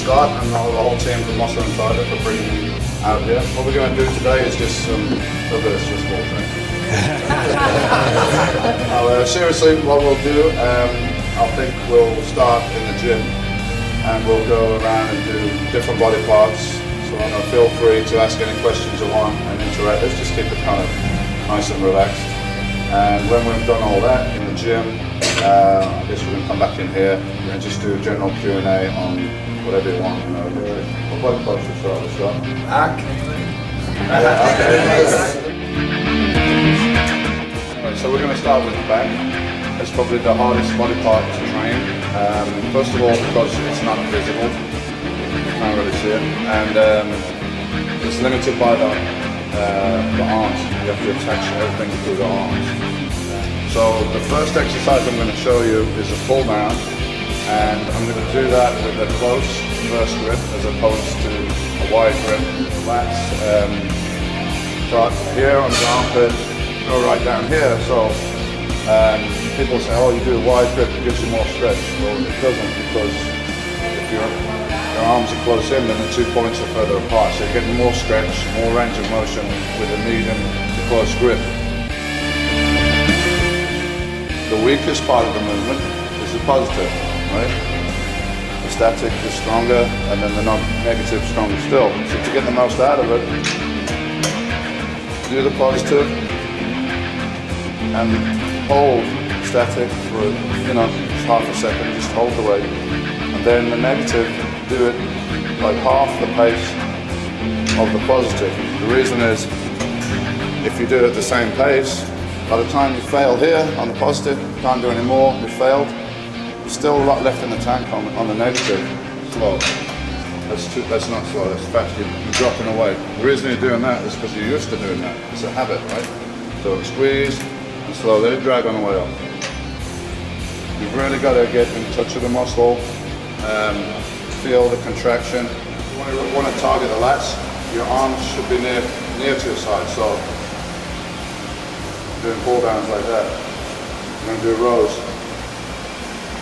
Scott and the whole team from Muscle and Tiger for bringing me out here. What we're going to do today is just a little bit of Swiss ball training. Seriously, what we'll do, I think we'll start in the gym and we'll go around and do different body parts. So feel free to ask any questions you want and interact. Let's just keep it kind of nice and relaxed. And when we've done all that in the gym, I guess we're going to come back in here and just do a general Q&A on whatever you want. What body parts to start with, Scott? Back. Alright, so we're going to start with the back. It's probably the hardest body part to train. First of all, because it's not visible. You can't really see it. And it's limited by the arms. You have to attach everything to the arms. So the first exercise I'm going to show you is a pull down, and I'm going to do that with a close reverse grip as opposed to a wide grip. Lats start here on the armpit, go right down here. So people say, oh, you do a wide grip, it gives you more stretch. Well, it doesn't, because if your arms are close in, then the 2 points are further apart. So you're getting more stretch, more range of motion with a medium to close grip. The weakest part of the movement is the positive, right? The static is stronger, and then the negative stronger still. So to get the most out of it, do the positive and hold static for just half a second, just hold the weight. And then the negative, do it like half the pace of the positive. The reason is, if you do it at the same pace, by the time you fail here on the positive, you can't do any more, you failed, there's still a lot left in the tank on the negative. Slow. That's not slow, that's fast, you're dropping away. The reason you're doing that is because you're used to doing that. It's a habit, right? So squeeze and slow, let it drag on the way up. You've really got to get in touch with the muscle, feel the contraction. When you want to target the lats, your arms should be near to your side. So doing pull downs like that. I'm going to do rows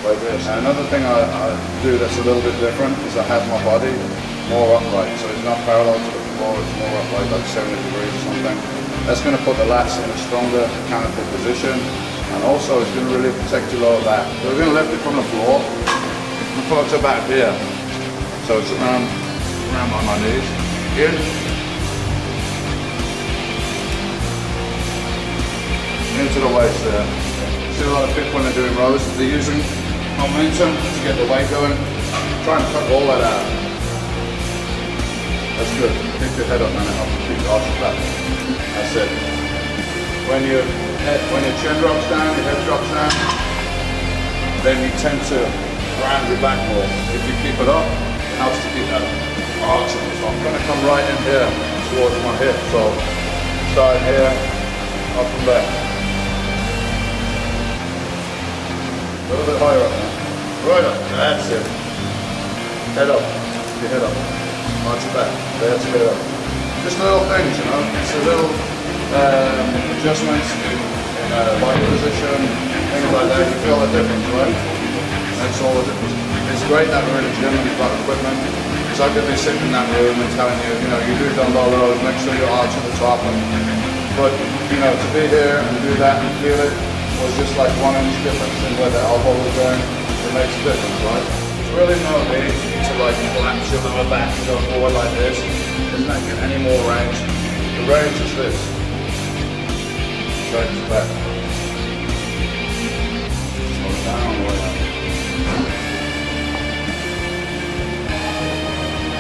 like this. And another thing I do that's a little bit different is I have my body more upright. So it's not parallel to the floor, it's more upright, like 70 degrees or something. That's going to put the lats in a stronger canopy position, and also it's going to really protect your lower back. So we're going to lift it from the floor and pull it to about here. So it's around on my knees. In. Into the waist there. See a lot of people when they're doing rows, they're using momentum to get the weight going. Try and cut all that out. That's good. Keep your head up, man. It helps keep your arches back. That's it. When your chin drops down, your head drops down, then you tend to round your back more. If you keep it up, it helps to keep that arching. So I'm going to come right in here towards my hip. So start here, up and back. A little bit higher up now. Right up. That's it. Head up. Your head up. Arch your back. That's it up. Just little things, It's a little adjustments in body position, things like that. You feel the difference, right? That's all the difference. It's great that we're in a gym and you've got equipment. Because I could be sitting in that room and telling you, you do dumbbell rows, make sure you arch at the top. But, to be here and do that and feel it, was just like 1 inch difference in where the elbow was going. It makes a difference, right? There's really no need to collapse your lower back and go forward like this. Doesn't that get any more range? The range is this. Straight to the back. Slow it down all the way up.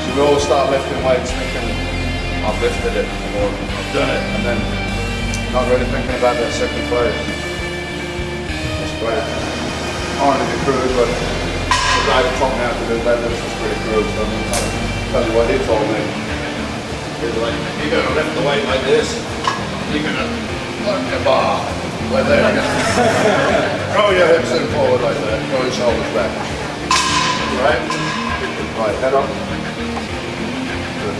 So we always start lifting weights thinking, I've lifted it, or I've done it, and then not really thinking about that second phase. Right. I wanted to be crude, but the guy who taught me how to do deadlifts was pretty crude, so I'm going to tell you what he told me. He's like, you're going to lift the weight like this, you're going to lock your bar, like there you go. Throw your hips in forward like that, throw your shoulders back. Right? Right, head up. Good.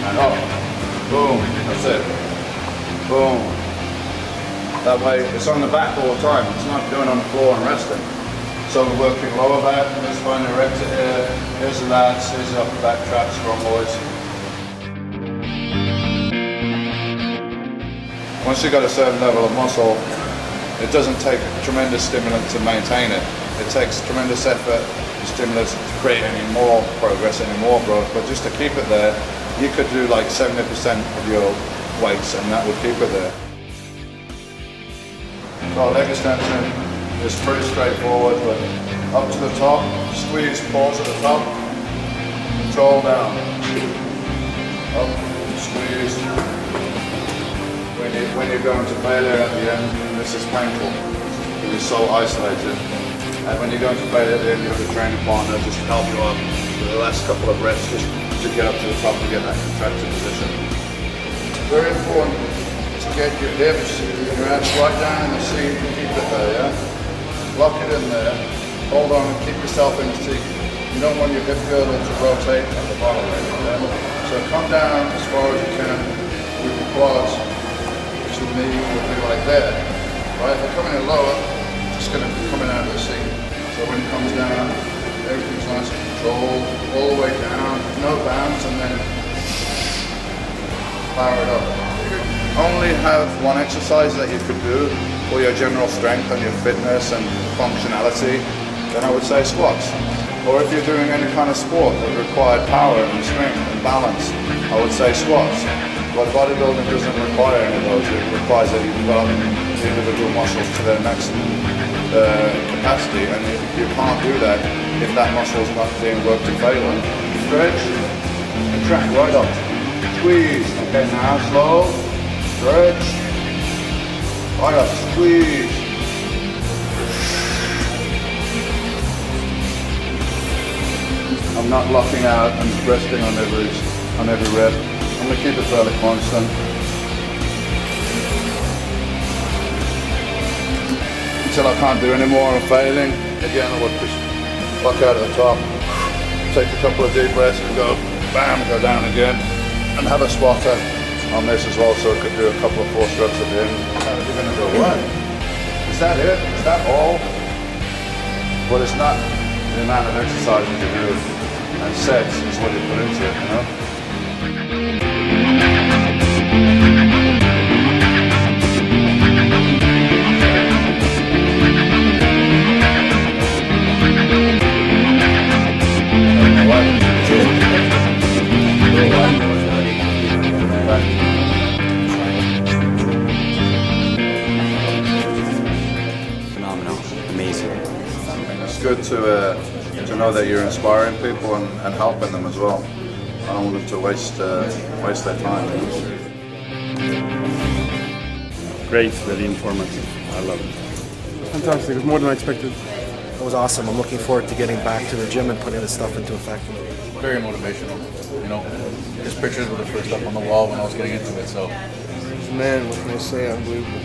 And up. Boom, that's it. Boom. That way, it's on the back all the time. It's not doing on the floor and resting. So we're working lower back, let's find a erector here, here's the lats, here's the upper back traps, rhomboids. Once you've got a certain level of muscle, it doesn't take tremendous stimulant to maintain it. It takes tremendous effort and stimulus to create any more progress, any more growth, but just to keep it there, you could do like 70% of your weights and that would keep it there. So leg extension is pretty straightforward, but up to the top, squeeze, pause at the top, control down, up, squeeze. When you're going to failure at the end, this is painful, because you're so isolated. And when you're going to failure at the end, you have a training partner just to help you up for the last couple of reps, just to get up to the top and get that contracted position. Very important to get your hips, your abs right down in the seat and keep it there, yeah? Lock it in there, hold on and keep yourself in the seat. You don't want your hip girdle to rotate at the bottom, right? So come down as far as you can with your quads, which your knee will be like that, right? If you're coming in lower, it's just going to be coming out of the seat. So when it comes down, everything's nice and controlled, all the way down, no bounce, and then power it up. Only have one exercise that you could do for your general strength and your fitness and functionality, then I would say squats. Or if you're doing any kind of sport that required power and strength and balance, I would say squats. But bodybuilding doesn't require any of those. It requires that you develop the individual muscles to their maximum capacity, and you can't do that if that muscle is not being worked to failure. Stretch, contract right up, squeeze. Okay, now slow. Stretch, right up, squeeze. I'm not locking out and resting on every rep. I'm going to keep it fairly constant. Until I can't do any more and failing. Again, I would just lock out at the top, take a couple of deep breaths and go, bam, go down again. And have a spotter on this as well, so I could do a couple of force reps at the end. You're going to go, what? Is that it? Is that all? But it's not the amount of exercise you do and sets is what you put into it, you know? Phenomenal, amazing. It's good to know that you're inspiring people and helping them as well. I don't want them to waste their time. Great, very informative. I love it. Fantastic, it was more than I expected. It was awesome. I'm looking forward to getting back to the gym and putting this stuff into effect. Very motivational. You know, his pictures were the first up on the wall when I was getting into it, so. Man, what can I say? Unbelievable.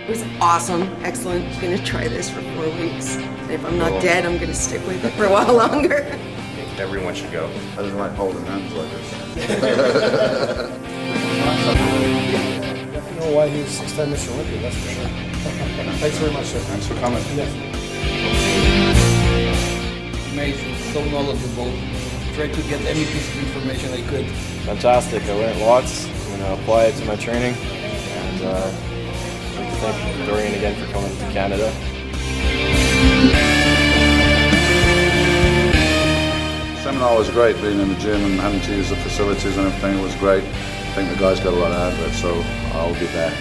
It was awesome, excellent. I'm gonna try this for 4 weeks. And if I'm not dead, I'm gonna stick with it for a while longer. Everyone should go. I just like holding hands like this. You know why he's 6-time Mr. Olympia, that's for sure. Thanks very much, sir. Thanks for coming. Amazing, so knowledgeable. Tried to get any piece of information I could. Fantastic. I learned lots. I'm going to apply it to my training. And I'd like to thank Dorian again for coming to Canada. The seminar was great, being in the gym and having to use the facilities and everything was great. I think the guys got a lot out of it, so I'll be back.